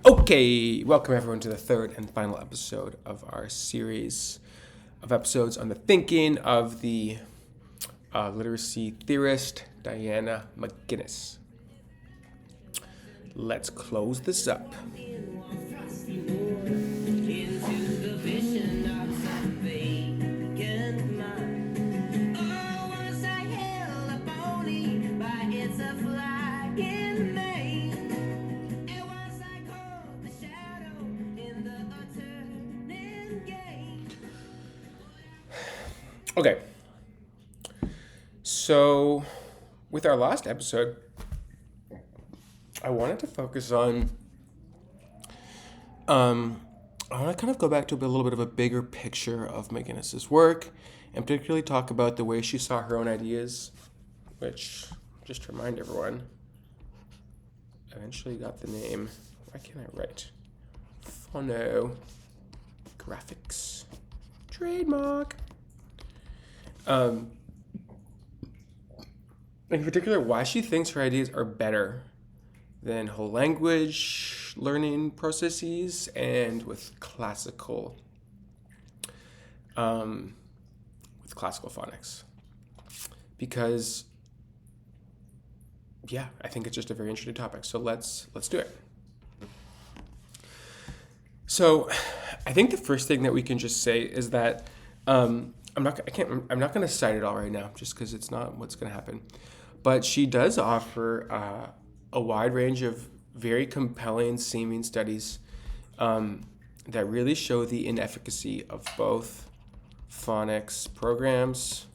Okay, welcome everyone to the third and final episode of our series of episodes on the thinking of the literacy theorist Diane McGuinness. Let's close this up. Okay, so with our last episode, I wanted to focus on, I want to kind of go back to a little bit of a bigger picture of McGuinness's work, and particularly talk about the way she saw her own ideas, which, just to remind everyone, eventually got the name, why can't I write? Phonographics. Trademark. In particular, why she thinks her ideas are better than whole language learning processes and with classical phonics. Because, yeah, I think it's just a very interesting topic. So let's do it. So, I think the first thing that we can just say is that I'm not going to cite it all right now, just because it's not what's going to happen. But she does offer a wide range of very compelling seeming studies that really show the inefficacy of both phonics programs,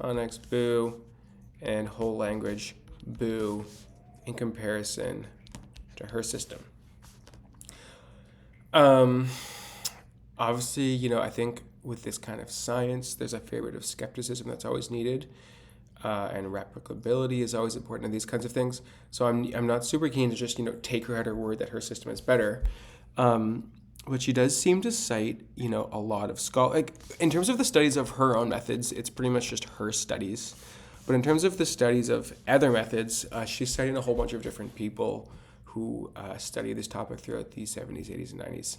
phonics boo, and whole language boo in comparison to her system. Obviously, I think with this kind of science, there's a fair bit of skepticism that's always needed, and replicability is always important in these kinds of things. So I'm not super keen to just take her at her word that her system is better. But she does seem to cite a lot of in terms of the studies of her own methods, it's pretty much just her studies. But in terms of the studies of other methods, she's citing a whole bunch of different people who study this topic throughout the 70s, 80s, and 90s.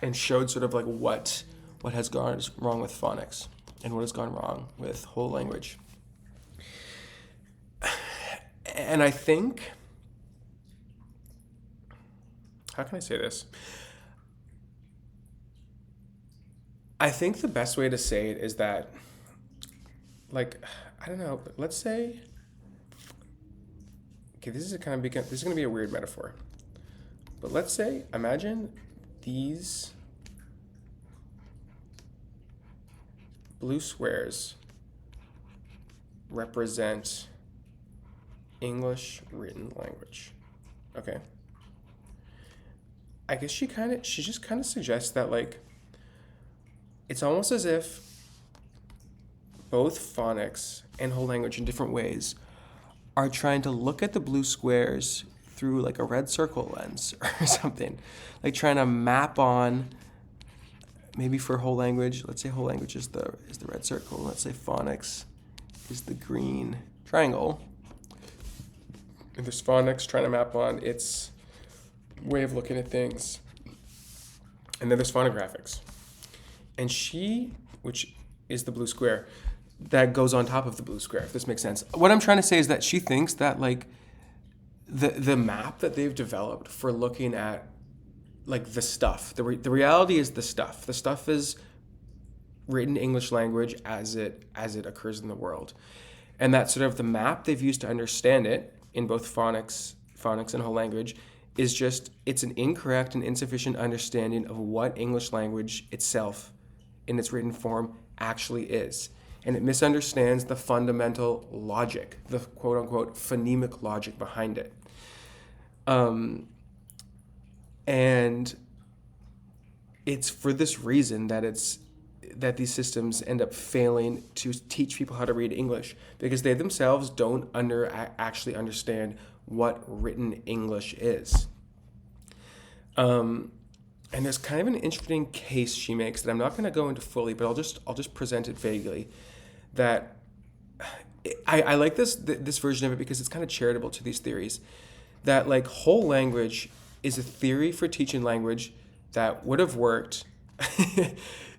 And showed sort of like what has gone wrong with phonics and what has gone wrong with whole language. And I think, how can I say this? I think the best way to say it is that, I don't know, but let's say, okay, this is going to be a weird metaphor. But let's say, imagine these blue squares represent English written language. Okay. I guess she just kind of suggests that it's almost as if both phonics and whole language in different ways are trying to look at the blue squares through a red circle lens or something, trying to map on, maybe for whole language, let's say whole language is the red circle, let's say phonics is the green triangle, and there's phonics trying to map on its way of looking at things, and then there's phonographics, and which is the blue square, that goes on top of the blue square, if this makes sense. What I'm trying to say is that she thinks that the map that they've developed for looking at the stuff, the reality is the stuff. The stuff is written English language as it occurs in the world, and that sort of the map they've used to understand it in both phonics and whole language is it's an incorrect and insufficient understanding of what English language itself in its written form actually is. And it misunderstands the fundamental logic, the quote-unquote phonemic logic behind it. And it's for this reason that these systems end up failing to teach people how to read English, because they themselves don't actually understand what written English is. And there's kind of an interesting case she makes that I'm not going to go into fully, but I'll just present it vaguely. That I like this version of it because it's kind of charitable to these theories. that like whole language is a theory for teaching language that would have worked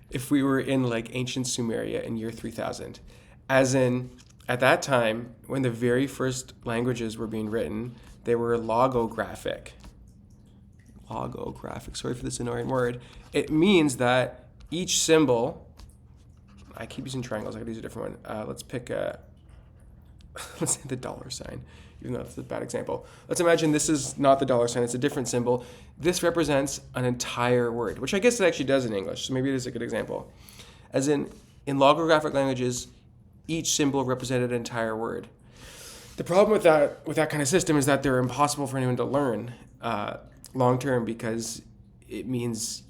if we were in like ancient Sumeria in year 3000. As in, at that time, when the very first languages were being written, they were logographic. Logographic, sorry for this annoying word. It means that each symbol, I keep using triangles, I could use a different one. Let's pick let's say the dollar sign, even though that's a bad example. Let's imagine this is not the dollar sign, it's a different symbol. This represents an entire word, which I guess it actually does in English, so maybe it is a good example. As in logographic languages, each symbol represented an entire word. The problem with that kind of system is that they're impossible for anyone to learn long term, because it means,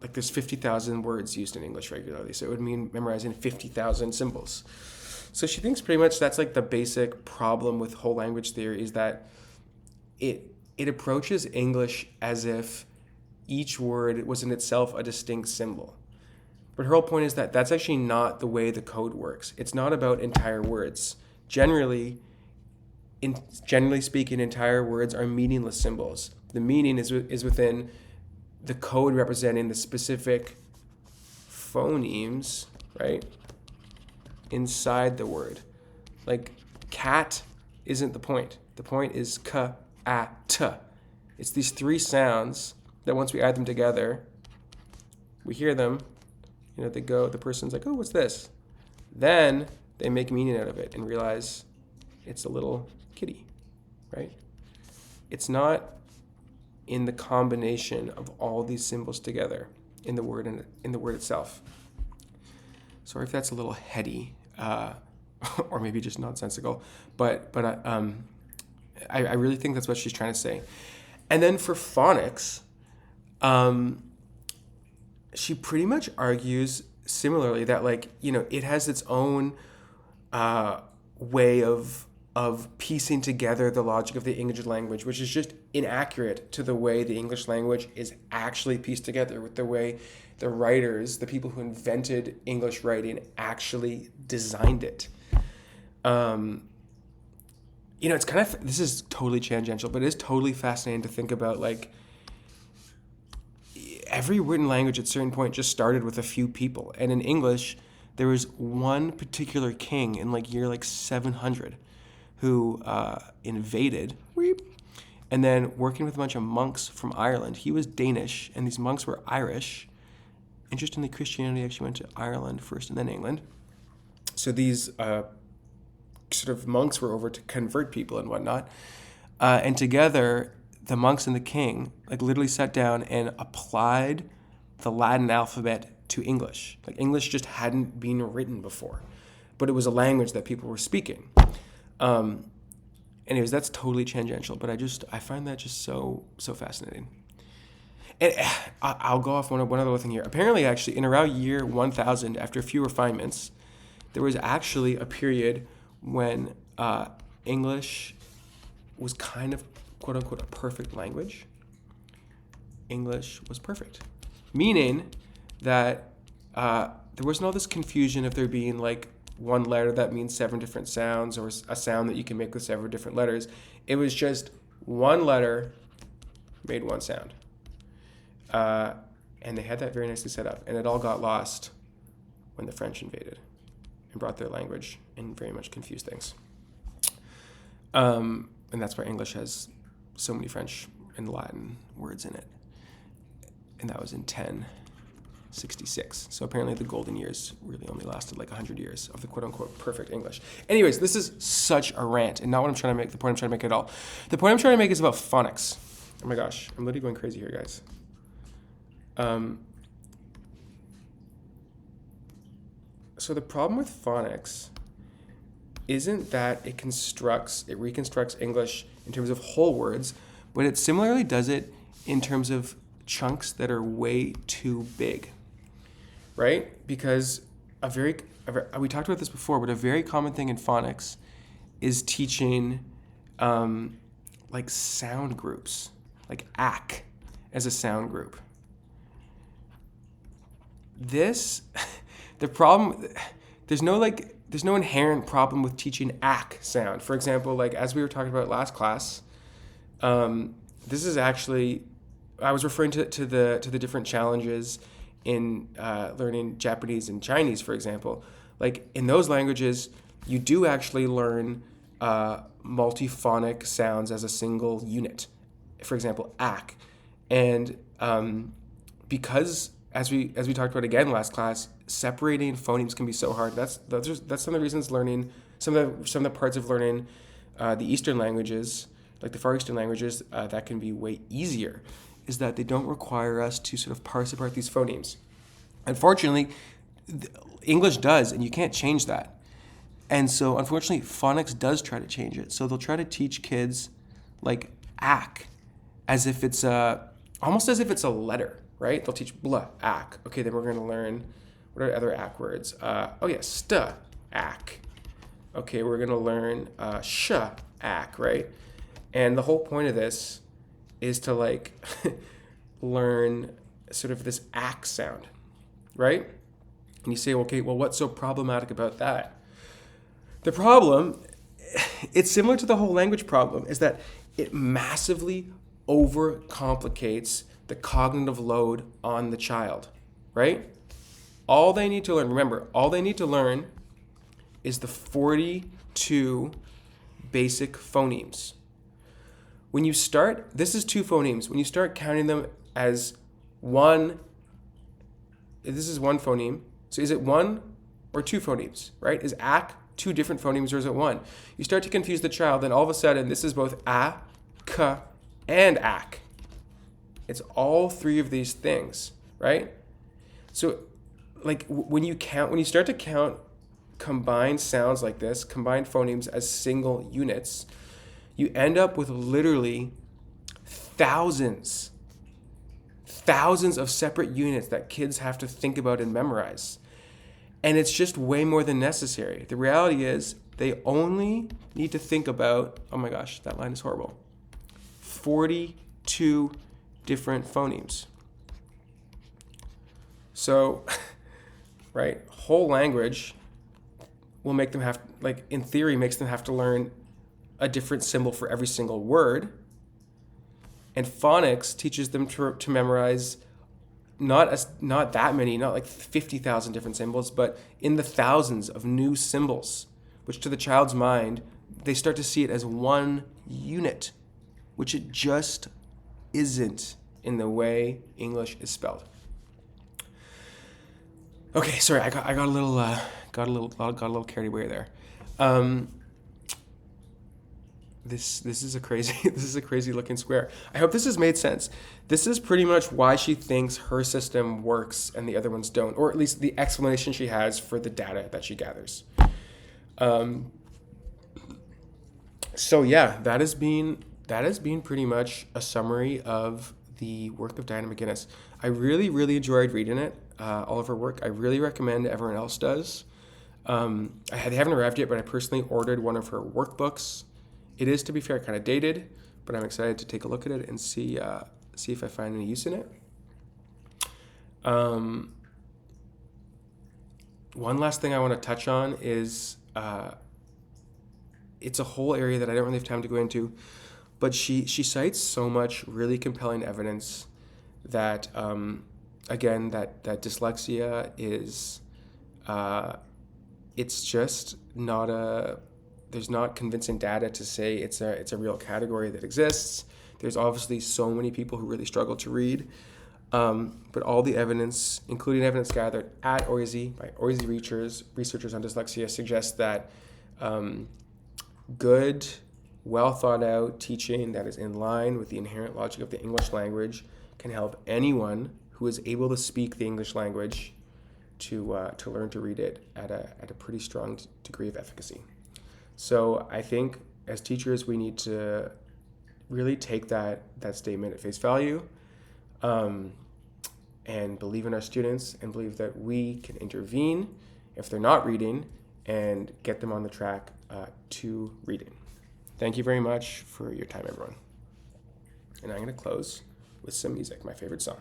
like there's 50,000 words used in English regularly, so it would mean memorizing 50,000 symbols. So she thinks pretty much that's like the basic problem with whole language theory, is that it approaches English as if each word was in itself a distinct symbol. But her whole point is that that's actually not the way the code works. It's not about entire words. Generally speaking, entire words are meaningless symbols. The meaning is within the code representing the specific phonemes, right, inside the word. Like cat isn't the point. The point is k, a, t. It's these three sounds that once we add them together, we hear them, the person's like, oh, what's this? Then they make meaning out of it and realize it's a little kitty, right? It's not in the combination of all these symbols together in the word and in the word itself. Sorry if that's a little heady, or maybe just nonsensical, but I really think that's what she's trying to say. And then for phonics, she pretty much argues similarly that it has its own way of piecing together the logic of the English language, which is just inaccurate to the way the English language is actually pieced together, with the way the writers, the people who invented English writing, actually designed it. It's kind of, this is totally tangential, but it is totally fascinating to think about, every written language at a certain point just started with a few people. And in English, there was one particular king in year 700 who invaded, and then working with a bunch of monks from Ireland. He was Danish, and these monks were Irish. Interestingly, Christianity actually went to Ireland first and then England. So these sort of monks were over to convert people and whatnot. And together, the monks and the king literally sat down and applied the Latin alphabet to English. English just hadn't been written before, but it was a language that people were speaking. Anyways, that's totally tangential, but I find that just so fascinating. And I'll go off one other thing here. Apparently, actually, in around year 1000, after a few refinements, there was actually a period when English was kind of, quote unquote, a perfect language. English was perfect, meaning that there wasn't all this confusion of there being one letter that means 7 different sounds, or a sound that you can make with several different letters. It was just one letter made one sound. And they had that very nicely set up. And it all got lost when the French invaded and brought their language and very much confused things. And that's why English has so many French and Latin words in it. And that was in 1066. So apparently the golden years really only lasted 100 years of the quote-unquote perfect English. Anyways, this is such a rant, and not what I'm trying to make, the point I'm trying to make at all. The point I'm trying to make is about phonics. Oh my gosh, I'm literally going crazy here, guys. So the problem with phonics isn't that it reconstructs English in terms of whole words, but it similarly does it in terms of chunks that are way too big, right? Because we talked about this before, but a very common thing in phonics is teaching sound groups, like ak as a sound group. The problem, there's no inherent problem with teaching ak sound. For example, as we were talking about last class, This is actually, I was referring to the different challenges in learning Japanese and Chinese, for example. Like in those languages, you do actually learn multiphonic sounds as a single unit. For example, ak, and because as we talked about again last class, separating phonemes can be so hard. That's some of the reasons learning some of the parts of learning the Eastern languages, like the Far Eastern languages, that can be way easier, is that they don't require us to sort of parse apart these phonemes. Unfortunately, English does, and you can't change that. And so, unfortunately, phonics does try to change it. So they'll try to teach kids like ak, as if it's almost as if it's a letter, right? They'll teach blah, ak. Okay, then we're going to learn, what are other ak words? St, ak. Okay, we're going to learn sh, ak, right? And the whole point of this is to like learn sort of this ak sound, right? And you say, okay, well, what's so problematic about that? The problem, it's similar to the whole language problem, is that it massively overcomplicates the cognitive load on the child, right? All they need to learn, remember, all they need to learn is the 42 basic phonemes. When you start, this is 2 phonemes. When you start counting them as one, this is 1 phoneme. So is it 1 or 2 phonemes, right? Is ak 2 different phonemes or is it 1? You start to confuse the child, then all of a sudden this is both a, k, and ak. It's all 3 of these things, right? So like when you start to count combined sounds like this, combined phonemes as single units, you end up with literally thousands of separate units that kids have to think about and memorize. And it's just way more than necessary. The reality is they only need to think about, oh my gosh, that line is horrible, 42 different phonemes. So, right, whole language will make them have, like in theory, makes them have to learn a different symbol for every single word. And phonics teaches them to memorize not that many, not like 50,000 different symbols, but in the thousands of new symbols, which to the child's mind, they start to see it as one unit, which it just isn't in the way English is spelled. Okay, sorry, I got a little carried away there. This is a crazy looking square. I hope this has made sense. This is pretty much why she thinks her system works and the other ones don't, or at least the explanation she has for the data that she gathers. So yeah, that has been pretty much a summary of the work of Diane McGuinness. I really enjoyed reading it, all of her work. I really recommend everyone else does. They haven't arrived yet, but I personally ordered one of her workbooks. It is, to be fair, kind of dated, but I'm excited to take a look at it and see if I find any use in it. One last thing I want to touch on is it's a whole area that I don't really have time to go into, but she cites so much really compelling evidence that, again, that dyslexia is, it's just not there's not convincing data to say it's a real category that exists. There's obviously so many people who really struggle to read, but all the evidence, including evidence gathered at OISE by OISE researchers on dyslexia, suggests that good, well thought out teaching that is in line with the inherent logic of the English language can help anyone who is able to speak the English language to learn to read it at a pretty strong degree of efficacy. So I think as teachers, we need to really take that statement at face value, and believe in our students and believe that we can intervene if they're not reading and get them on the track to reading. Thank you very much for your time, everyone. And I'm going to close with some music, my favorite song.